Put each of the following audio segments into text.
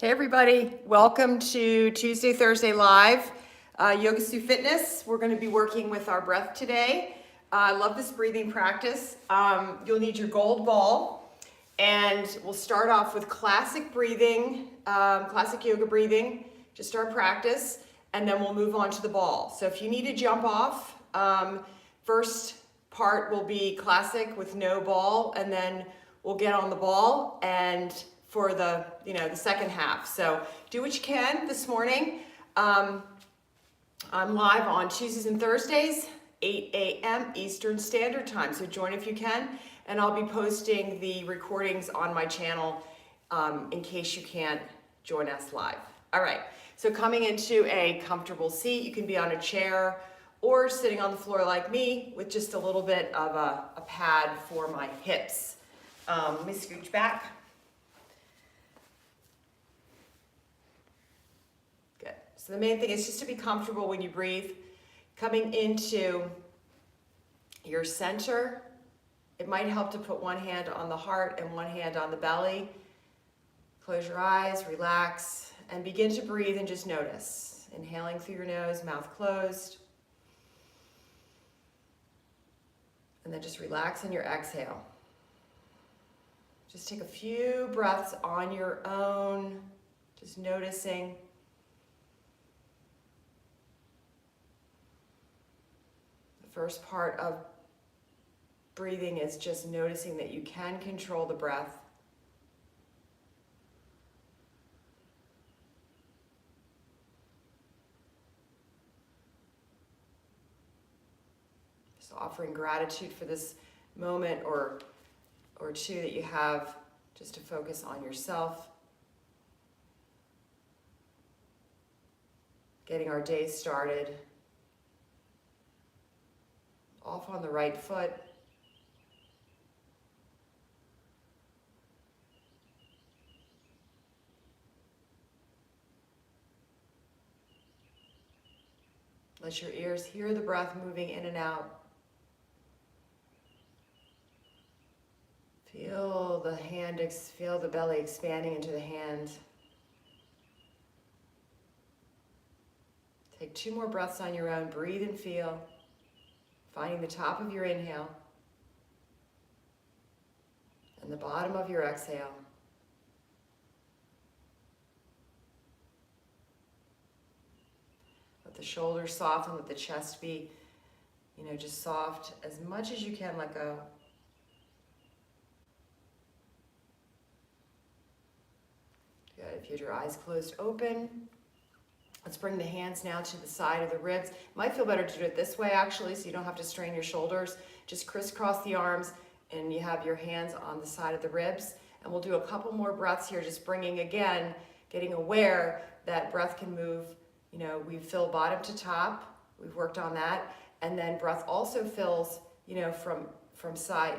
Hey everybody, welcome to Tuesday, Thursday Live, Yogasu Fitness. We're going to be working with our breath today. I love this breathing practice. You'll need your gold ball, and we'll start off with classic breathing, classic yoga breathing, just our practice, and then we'll move on to the ball. So if you need to jump off, first part will be classic with no ball, and then we'll get on the ball and for the second half. So do what you can this morning. I'm live on Tuesdays and Thursdays, 8 a.m. Eastern Standard Time. So join if you can, and I'll be posting the recordings on my channel in case you can't join us live. All right, so coming into a comfortable seat, you can be on a chair or sitting on the floor like me with just a little bit of a pad for my hips. Let me scooch back. So the main thing is just to be comfortable when you breathe. Coming into your center, it might help to put one hand on the heart and one hand on the belly. Close your eyes, relax, and begin to breathe and just notice. Inhaling through your nose, mouth closed. And then just relax in your exhale. Just take a few breaths on your own, just noticing. First part of breathing is just noticing that you can control the breath. Just offering gratitude for this moment or two that you have just to focus on yourself. Getting our day started. Off on the right foot. Let your ears hear the breath moving in and out. Feel the belly expanding into the hand. Take 2 more breaths on your own. Breathe and feel. Finding the top of your inhale and the bottom of your exhale. Let the shoulders soften, let the chest be, just soft. As much as you can, let go. Good. If you had your eyes closed, open. Let's bring the hands now to the side of the ribs. It might feel better to do it this way actually, so you don't have to strain your shoulders. Just crisscross the arms and you have your hands on the side of the ribs. And we'll do a couple more breaths here, just bringing again, getting aware that breath can move. We fill bottom to top. We've worked on that. And then breath also fills, from side,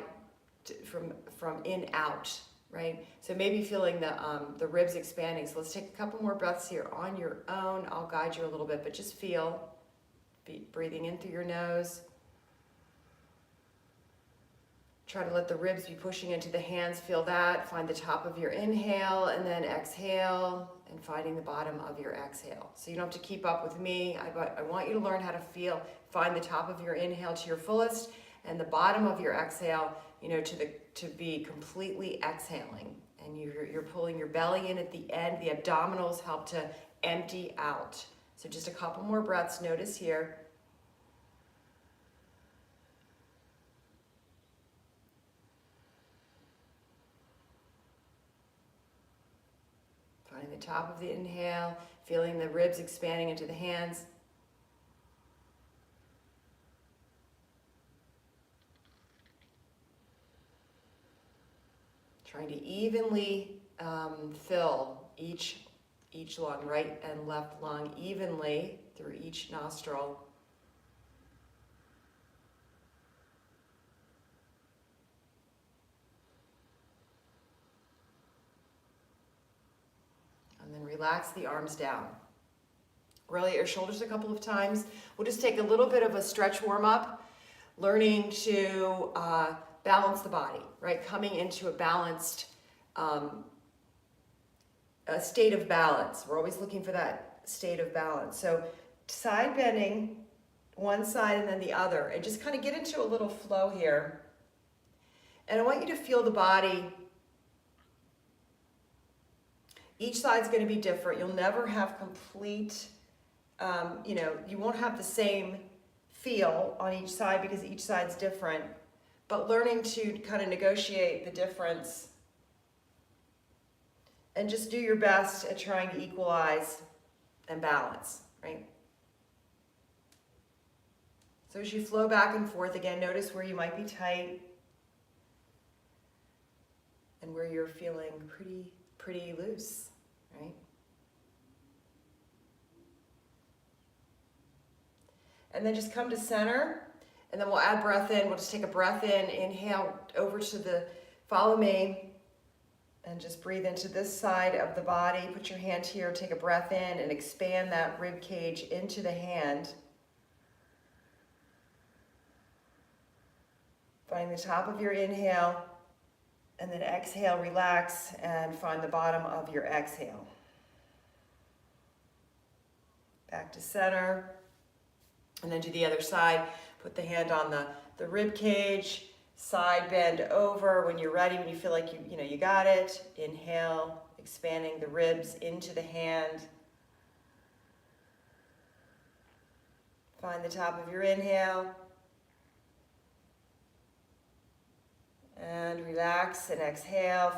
from in out. Right? So maybe feeling the ribs expanding. So let's take a couple more breaths here on your own. I'll guide you a little bit, but just feel. Breathing in through your nose. Try to let the ribs be pushing into the hands. Feel that. Find the top of your inhale and then exhale and finding the bottom of your exhale. So you don't have to keep up with me. I want you to learn how to feel. Find the top of your inhale to your fullest and the bottom of your exhale, to be completely exhaling. And you're pulling your belly in at the end. The abdominals help to empty out. So just a couple more breaths. Notice here. Finding the top of the inhale, feeling the ribs expanding into the hands. Trying to evenly fill each lung, right and left lung, evenly through each nostril. And then relax the arms down. Roll your shoulders a couple of times. We'll just take a little bit of a stretch warm up, learning to balance the body, right? Coming into a balanced a state of balance. We're always looking for that state of balance. So side bending one side and then the other, and just kind of get into a little flow here. And I want you to feel the body. Each side's going to be different. You'll never have complete, you won't have the same feel on each side because each side's different. But learning to kind of negotiate the difference and just do your best at trying to equalize and balance, right? So as you flow back and forth, again, notice where you might be tight and where you're feeling pretty loose, right? And then just come to center, and then we'll add breath in. We'll just take a breath in, inhale over to follow me, and just breathe into this side of the body. Put your hand here, take a breath in, and expand that rib cage into the hand. Find the top of your inhale, and then exhale, relax, and find the bottom of your exhale. Back to center, and then do the other side. Put the hand on the rib cage, side bend over. When you're ready, when you feel like you got it, inhale, expanding the ribs into the hand. Find the top of your inhale. And relax and exhale,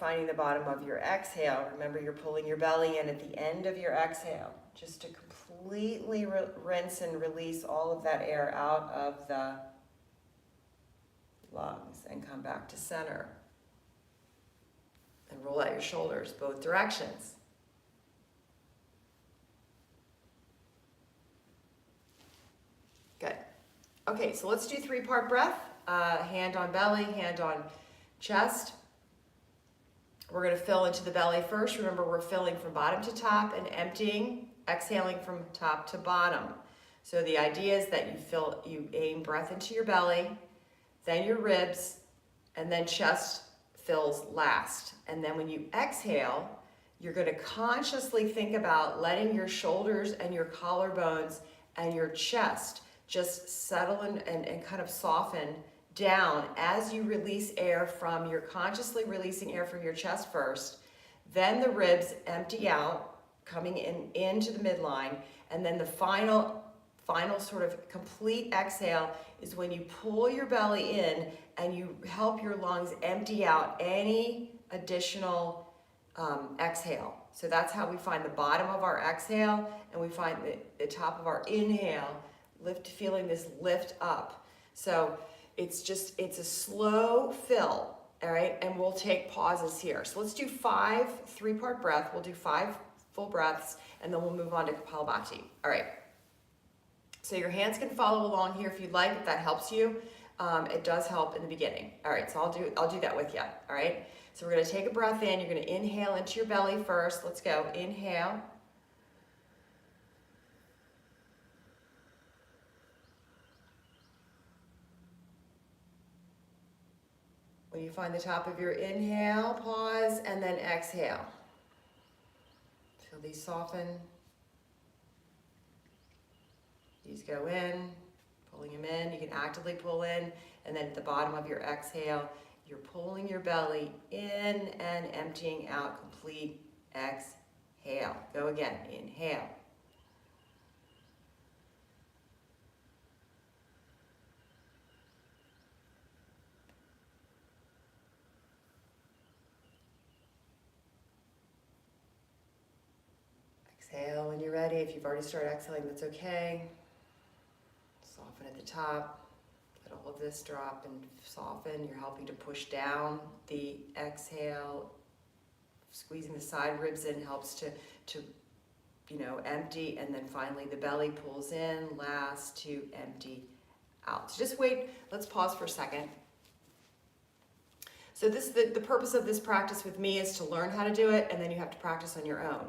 finding the bottom of your exhale. Remember, you're pulling your belly in at the end of your exhale, just to completely rinse and release all of that air out of the lungs, and come back to center. And roll out your shoulders both directions. Good. Okay, so let's do 3-part breath. Hand on belly, hand on chest. We're going to fill into the belly first. Remember, we're filling from bottom to top and emptying, exhaling from top to bottom. So the idea is that you aim breath into your belly, then your ribs, and then chest fills last. And then when you exhale, you're going to consciously think about letting your shoulders and your collarbones and your chest just settle and kind of soften down as you release air from, you're consciously releasing air from your chest first, then the ribs empty out, coming into the midline, and then the final sort of complete exhale is when you pull your belly in and you help your lungs empty out any additional exhale. So that's how we find the bottom of our exhale, and we find the top of our inhale, feeling this lift up. So it's a slow fill, all right? And we'll take pauses here. So let's do 5 3-part breath. We'll do 5 full breaths, and then we'll move on to Kapalabhati. All right. So your hands can follow along here if you'd like, if that helps you. It does help in the beginning. All right, so I'll do that with you, all right? So we're gonna take a breath in. You're gonna inhale into your belly first. Let's go, inhale. When you find the top of your inhale, pause, and then exhale. Feel these soften. These go in, pulling them in. You can actively pull in, and then at the bottom of your exhale, you're pulling your belly in and emptying out, complete exhale. Go again, inhale. Exhale when you're ready. If you've already started exhaling, that's okay. Soften at the top. Let all of this drop and soften. You're helping to push down the exhale. Squeezing the side ribs in helps to empty, and then finally the belly pulls in, last to empty out. So just wait. Let's pause for a second. So the purpose of this practice with me is to learn how to do it, and then you have to practice on your own.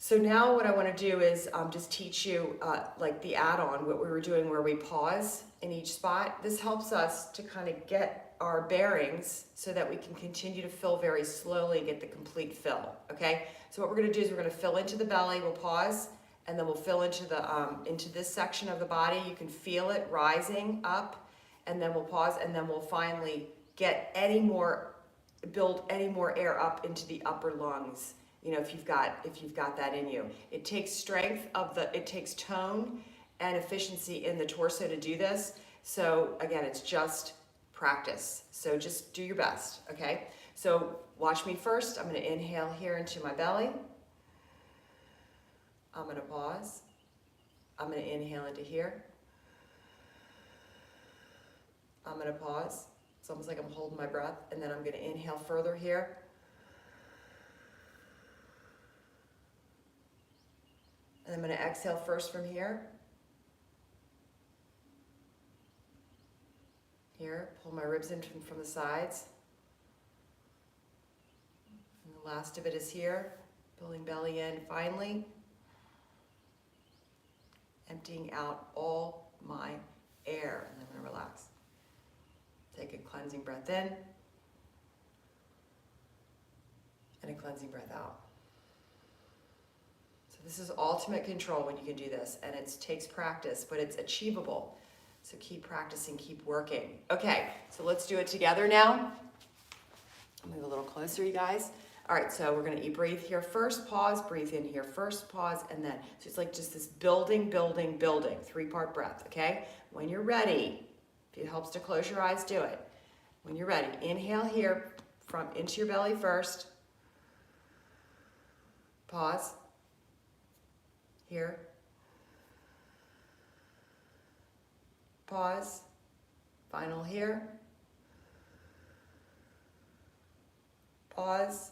So now what I want to do is just teach you like the add-on, what we were doing where we pause in each spot. This helps us to kind of get our bearings so that we can continue to fill very slowly and get the complete fill, okay? So what we're gonna do is we're gonna fill into the belly, we'll pause, and then we'll fill into this section of the body. You can feel it rising up, and then we'll pause, and then we'll finally build any more air up into the upper lungs. You know, if you've got that in you. It takes it takes tone and efficiency in the torso to do this. So again, it's just practice. So just do your best, okay? So watch me first. I'm gonna inhale here into my belly. I'm gonna pause. I'm gonna inhale into here. I'm gonna pause. It's almost like I'm holding my breath, and then I'm gonna inhale further here. And I'm gonna exhale first from here. Here, pull my ribs in from the sides. And the last of it is here, building belly in finally. Emptying out all my air, and then I'm gonna relax. Take a cleansing breath in, and a cleansing breath out. So this is ultimate control when you can do this, and it takes practice, but it's achievable. So keep practicing, keep working. Okay, so let's do it together now. Move a little closer, you guys. All right, so we're gonna breathe here first, pause, breathe in here first, pause, and then. So it's like just this building, three-part breath, okay? When you're ready, if it helps to close your eyes, do it. When you're ready, inhale here into your belly first. Pause. Here. Pause. Final here. Pause.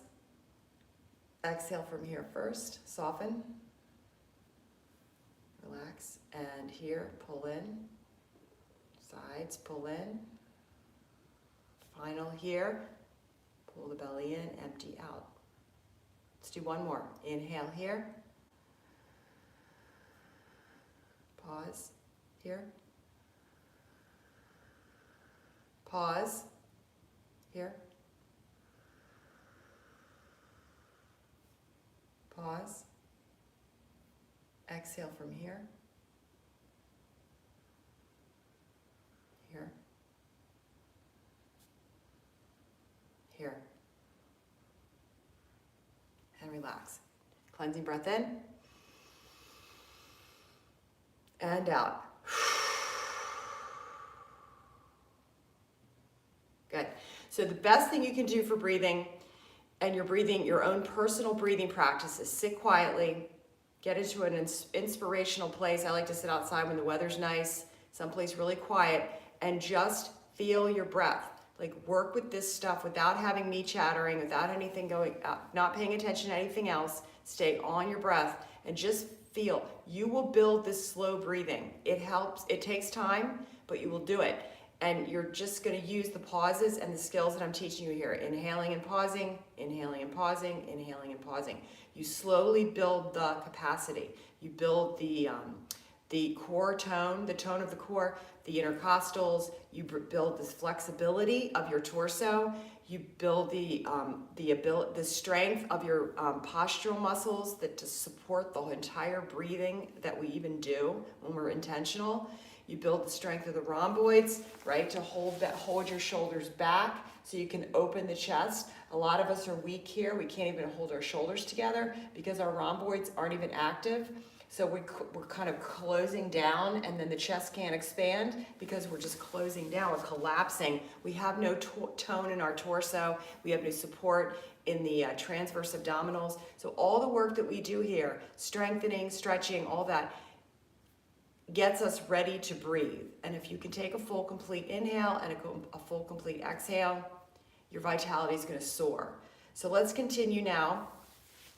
Exhale from here first. Soften. Relax. And here, pull in. Sides, pull in. Final here. Pull the belly in, empty out. Let's do one more. Inhale here. Pause here. Pause here. Pause. Exhale from here. Here. Here. And relax. Cleansing breath in. And out. Good. So the best thing you can do for breathing, and you're breathing your own personal breathing practice, is sit quietly, get into an inspirational place. I like to sit outside when the weather's nice, someplace really quiet, and just feel your breath. Like, work with this stuff without having me chattering, without anything going, not paying attention to anything else. Stay on your breath and just feel. You will build this slow breathing. It helps, it takes time, but you will do it. And you're just gonna use the pauses and the skills that I'm teaching you here. Inhaling and pausing, inhaling and pausing, inhaling and pausing. You slowly build the capacity. You build the core tone, the tone of the core, the intercostals. You build this flexibility of your torso. You build the strength of your postural muscles to support the entire breathing that we even do when we're intentional. You build the strength of the rhomboids, right, to hold your shoulders back so you can open the chest. A lot of us are weak here. We can't even hold our shoulders together because our rhomboids aren't even active. So we're kind of closing down, and then the chest can't expand because we're just closing down. We're collapsing. We have no tone in our torso. We have no support in the transverse abdominals. So all the work that we do here, strengthening, stretching, all that, gets us ready to breathe. And if you can take a full complete inhale and a full complete exhale, your vitality is going to soar. So let's continue now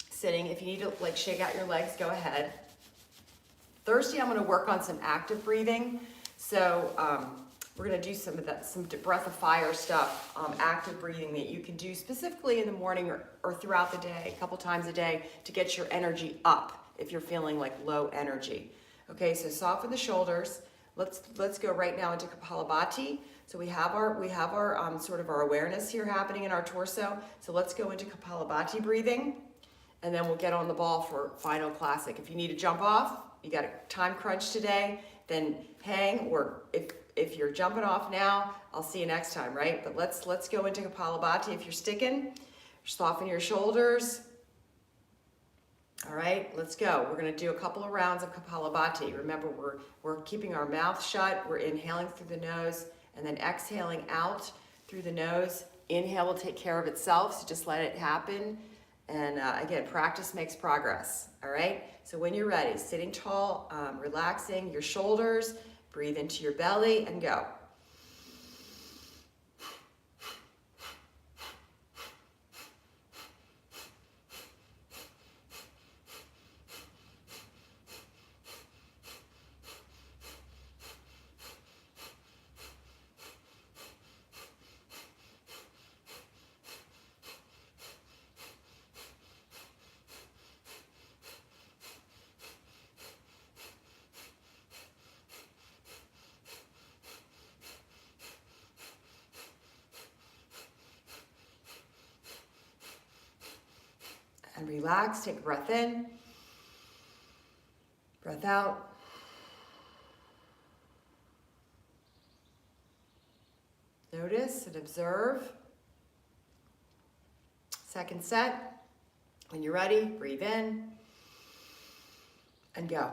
sitting. If you need to like shake out your legs, go ahead. Thursday, I'm going to work on some active breathing. So we're going to do some breath of fire stuff, active breathing that you can do specifically in the morning or throughout the day, a couple times a day, to get your energy up if you're feeling like low energy. Okay, so soften the shoulders. Let's go right now into Kapalabhati. So we have our sort of our awareness here happening in our torso. So let's go into Kapalabhati breathing, and then we'll get on the ball for final classic. If you need to jump off, you got a time crunch today, then hang, or if you're jumping off now, I'll see you next time, right? But let's go into Kapalabhati. If you're sticking, soften your shoulders. All right, let's go. We're gonna do a couple of rounds of Kapalabhati. Remember, we're keeping our mouth shut. We're inhaling through the nose and then exhaling out through the nose. Inhale will take care of itself, so just let it happen. And again, practice makes progress, all right? So when you're ready, sitting tall, relaxing your shoulders, breathe into your belly and go. And relax, take a breath in, breath out. Notice and observe. Second set. When you're ready, breathe in and go.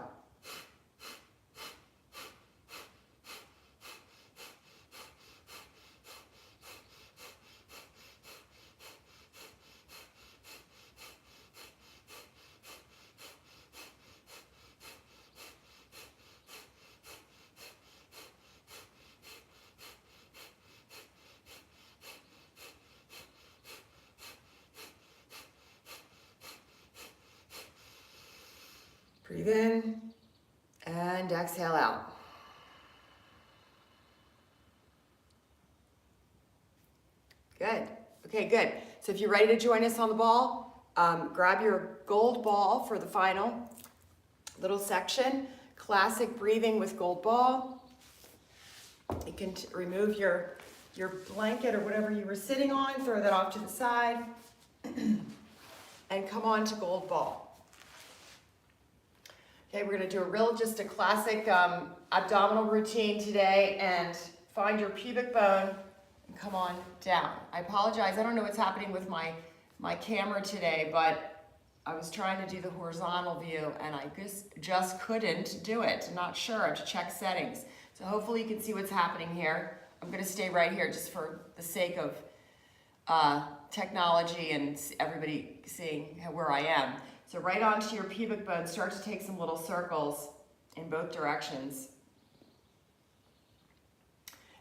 Breathe in and exhale out. Good. Okay, good. So if you're ready to join us on the ball, grab your gold ball for the final little section. Classic breathing with gold ball. You can remove your blanket or whatever you were sitting on, throw that off to the side, and come on to gold ball. Okay, we're gonna do just a classic abdominal routine today, and find your pubic bone and come on down. I apologize, I don't know what's happening with my camera today, but I was trying to do the horizontal view and I just couldn't do it. I'm not sure, I have to check settings. So hopefully you can see what's happening here. I'm gonna stay right here just for the sake of technology and everybody seeing where I am. So right onto your pubic bone, start to take some little circles in both directions.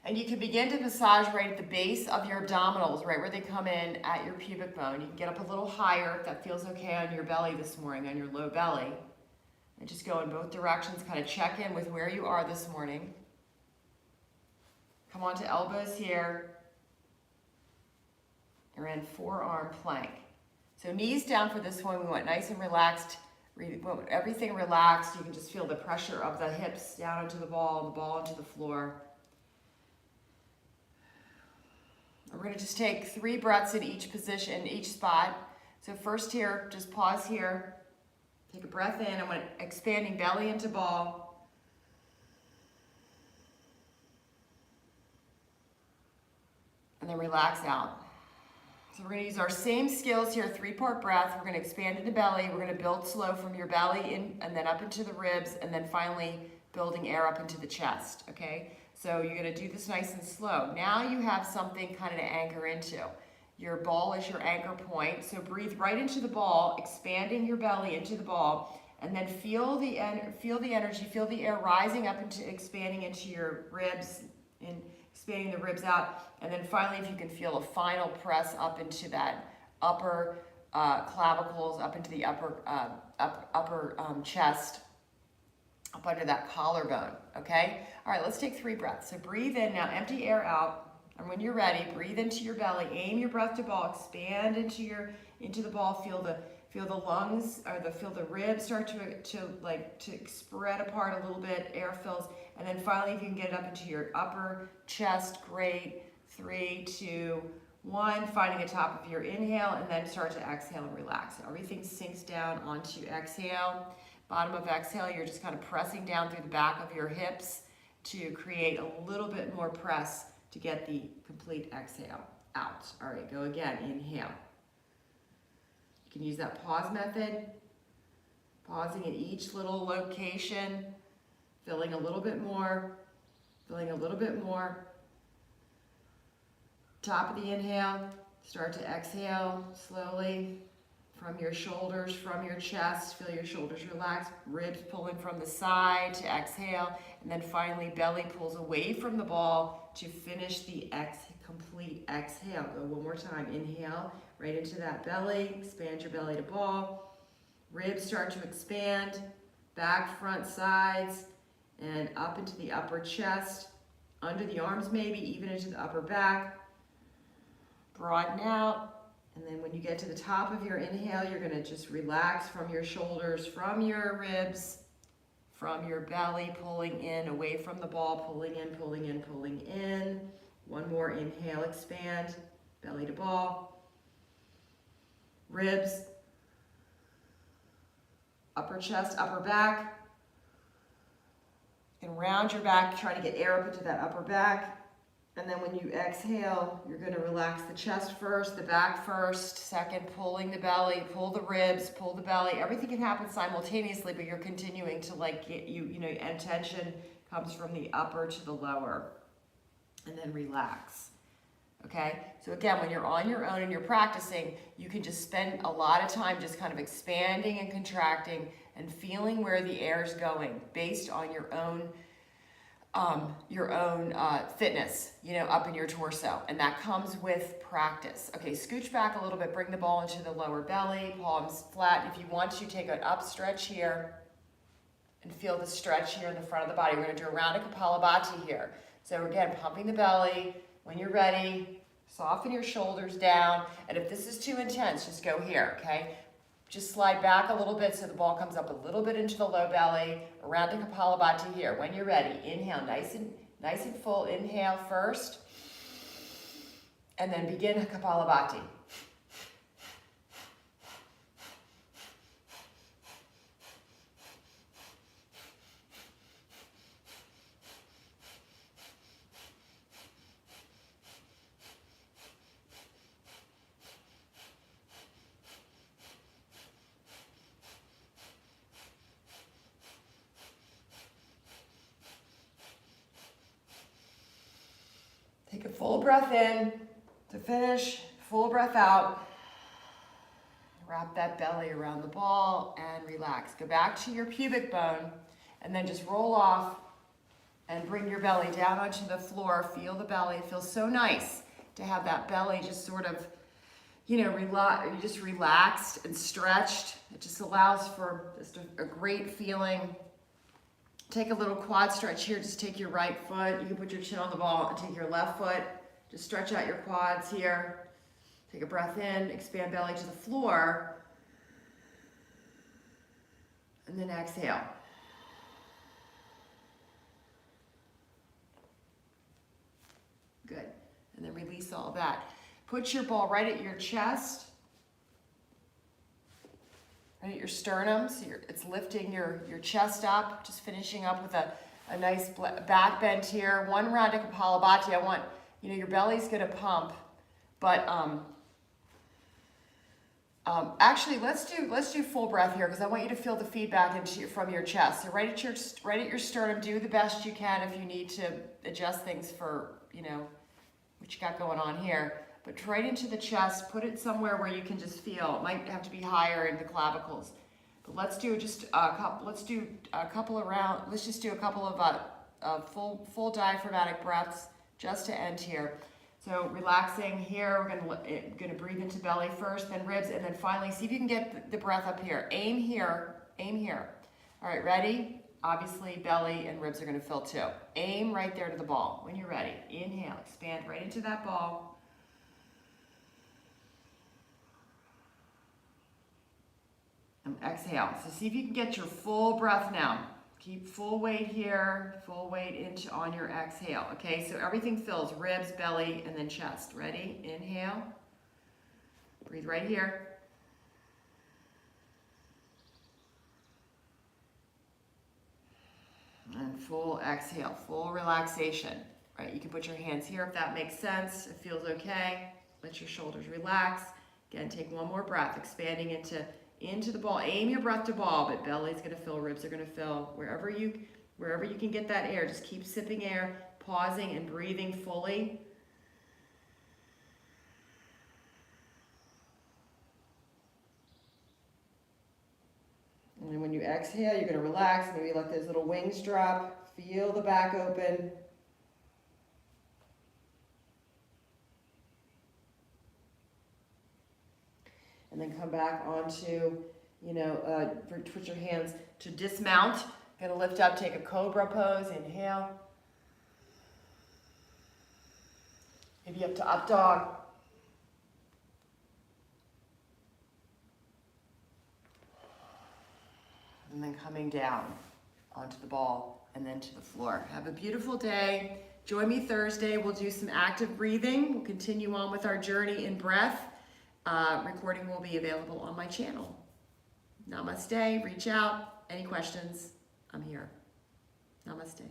And you can begin to massage right at the base of your abdominals, right where they come in at your pubic bone. You can get up a little higher if that feels okay on your belly this morning, on your low belly. And just go in both directions, kind of check in with where you are this morning. Come onto elbows here. You're in forearm plank. So knees down for this one. We want nice and relaxed. We want everything relaxed. You can just feel the pressure of the hips down into the ball into the floor. We're going to just take 3 breaths in each position, each spot. So first here, just pause here. Take a breath in. I'm expanding belly into ball. And then relax out. So we're going to use our same skills here, 3-part breath. We're going to expand into belly. We're going to build slow from your belly in and then up into the ribs, and then finally building air up into the chest, okay? So you're going to do this nice and slow. Now you have something kind of to anchor into. Your ball is your anchor point. So breathe right into the ball, expanding your belly into the ball, and then feel the energy, feel the air rising up into, expanding into your ribs, and expanding the ribs out. And then finally, if you can feel a final press up into that upper clavicles, up into the upper chest, up under that collarbone, okay? All right, let's take 3 breaths. So breathe in now, empty air out. And when you're ready, breathe into your belly, aim your breath to ball, expand into the ball, feel Feel the lungs, or feel the ribs start to spread apart a little bit, air fills, and then finally if you can get it up into your upper chest, great. 3, 2, 1, finding the top of your inhale, and then start to exhale and relax. Everything sinks down onto exhale. Bottom of exhale, you're just kind of pressing down through the back of your hips to create a little bit more press to get the complete exhale out. All right, go again, inhale. You can use that pause method, pausing at each little location, filling a little bit more, filling a little bit more. Top of the inhale, start to exhale slowly from your shoulders, from your chest. Feel your shoulders relax, ribs pulling from the side to exhale, and then finally belly pulls away from the ball to finish the complete exhale. Go one more time. Inhale right into that belly, expand your belly to ball. Ribs start to expand, back, front, sides, and up into the upper chest, under the arms maybe, even into the upper back. Broaden out, and then when you get to the top of your inhale, you're gonna just relax from your shoulders, from your ribs, from your belly, pulling in, away from the ball, pulling in, pulling in, pulling in. One more inhale, expand, belly to ball. Ribs, upper chest, upper back. And round your back, try to get air up into that upper back. And then when you exhale, you're gonna relax the chest first, the back first, second, pulling the belly, pull the ribs, pull the belly. Everything can happen simultaneously, but you're continuing to get and tension comes from the upper to the lower. And then relax, okay? So again, when you're on your own and you're practicing, you can just spend a lot of time just kind of expanding and contracting and feeling where the air is going based on your own fitness, up in your torso, and that comes with practice. Okay, scooch back a little bit, bring the ball into the lower belly, palms flat. If you want to, take an up stretch here and feel the stretch here in the front of the body. We're gonna do a round of Kapalabhati here. So again, pumping the belly. When you're ready, soften your shoulders down, and if this is too intense, just go here, okay? Just slide back a little bit so the ball comes up a little bit into the low belly, around the Kapalabhati here. When you're ready, inhale, nice and full. Inhale first, and then begin Kapalabhati. Take a full breath in to finish, full breath out. Wrap that belly around the ball and relax. Go back to your pubic bone and then just roll off and bring your belly down onto the floor. Feel the belly. It feels so nice to have that belly just sort of, just relaxed and stretched. It just allows for just a great feeling. Take a little quad stretch here. Just take your right foot. You can put your chin on the ball and take your left foot. Just stretch out your quads here. Take a breath in, expand belly to the floor. And then exhale. Good. And then release all that. Put your ball right at your chest. Right at your sternum, so it's lifting your chest up, just finishing up with a nice back bend here. One round of Kapalabhati. I want, your belly's gonna pump, but actually let's do full breath here because I want you to feel the feedback from your chest. So right at your sternum, do the best you can if you need to adjust things for, what you got going on here. But right into the chest, put it somewhere where you can just feel. It might have to be higher in the clavicles. But let's do a couple of full diaphragmatic breaths just to end here. So relaxing here, we're gonna breathe into belly first, then ribs, and then finally see if you can get the breath up here. Aim here, aim here. All right, ready? Obviously belly and ribs are gonna fill too. Aim right there to the ball. When you're ready, inhale, expand right into that ball. exhale. So see if you can get your full breath now. Keep full weight here, full weight on your exhale. Okay, so everything fills, ribs, belly, and then chest. Ready? Inhale. Breathe right here. And full exhale, full relaxation. Right, you can put your hands here if that makes sense. It feels okay. Let your shoulders relax. Again, take one more breath, expanding into the ball. Aim your breath to ball, but belly's gonna fill, ribs are gonna fill. Wherever you can get that air, just keep sipping air, pausing and breathing fully. And then when you exhale, you're gonna relax, maybe let those little wings drop. Feel the back open. And then come back onto, put your hands to dismount. Gonna lift up, take a cobra pose, inhale. Maybe up to up dog. And then coming down onto the ball and then to the floor. Have a beautiful day. Join me Thursday. We'll do some active breathing. We'll continue on with our journey in breath. Recording will be available on my channel. Namaste. Reach out. Any questions? I'm here. Namaste.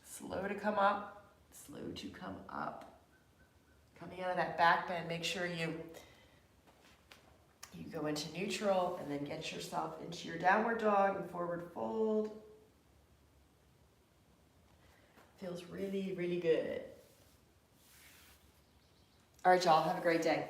Slow to come up, slow to come up. Coming out of that back bend, make sure you go into neutral and then get yourself into your downward dog and forward fold. Feels really, really good. All right, y'all, have a great day.